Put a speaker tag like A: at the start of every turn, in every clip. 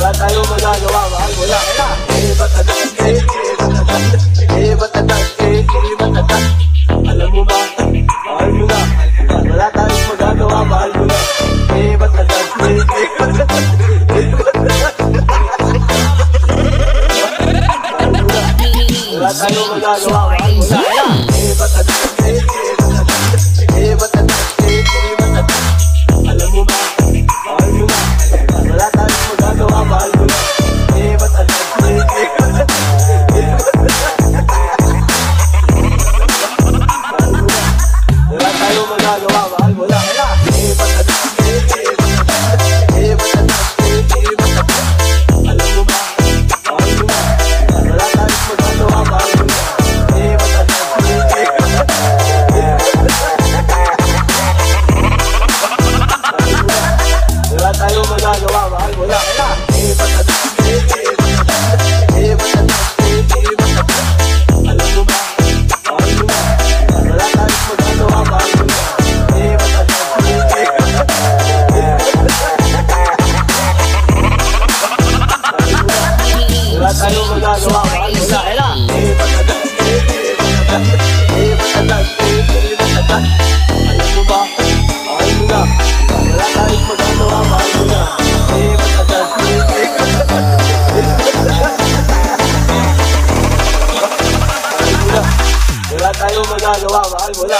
A: Wala tayong magagawa, mahal mo lang. Batatas, batatas, batatas. Alam mo ba, mahal mo na. Wala tayong magagawa, mahal mo na. Batatas, batatas. Wala tayong magagawa, mahal mo na. Batatas, batatas, batatas. Alam mo ba, mahal mo na. Wala tayong magagawa, mahal mo na. Batatas, batatas. Wala tayong magagawa, mahal mo na. Batatas, batatas, batatas. Alam mo ba, mahal mo na. Wala tayong magagawa, mahal mo na. Batatas, wala tayong magagawa, mahal mo na. Batatas, alam mo ba, mahal mo na. Wala tayong magagawa, mahal mo na. Wala tayong magagawa, mahal mo na. Alam mo ba, mahal mo na. Wala tayong magagawa, mahal mo na. Wala tayong magagawa, mahal mo na.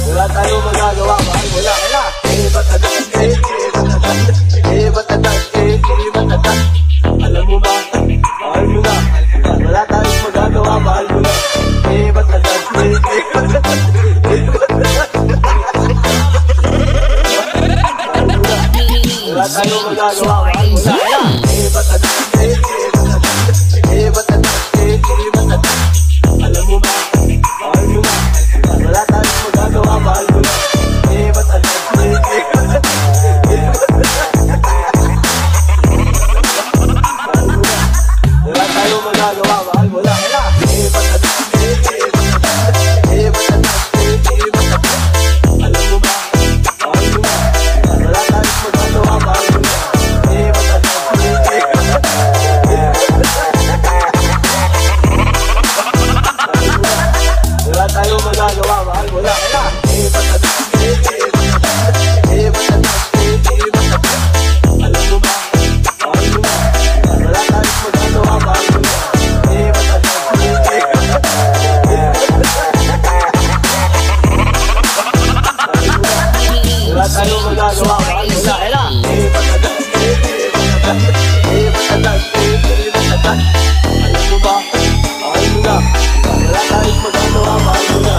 A: Wala tayong magagawa, mahal mo na. Batatas, batatas, batatas. Alam mo ba, mahal mo na. Wala tayong magagawa, mahal mo na. Batatas, batatas. Wala tayong magagawa, mahal mo na. Batatas, batatas, batatas. Alam mo ba, mahal mo na. Wala tayong magagawa, mahal mo na. Batatas, wala tayong magagawa, mahal mo na. Batatas, batatas. Alam mo ba, mahal mo na. Wala tayong magagawa, mahal mo na. Batatas, wala tayong magagawa, mahal mo na. Alam mo ba, mahal mo na. Wala tayong magagawa, mahal mo na. Wala tayong magagawa, mahal mo na. Alam mo ba, mahal mo na. Wala tayong magagawa, mahal mo na.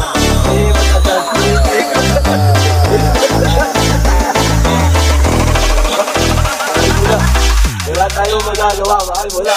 A: Wala tayong magagawa, mahal mo na.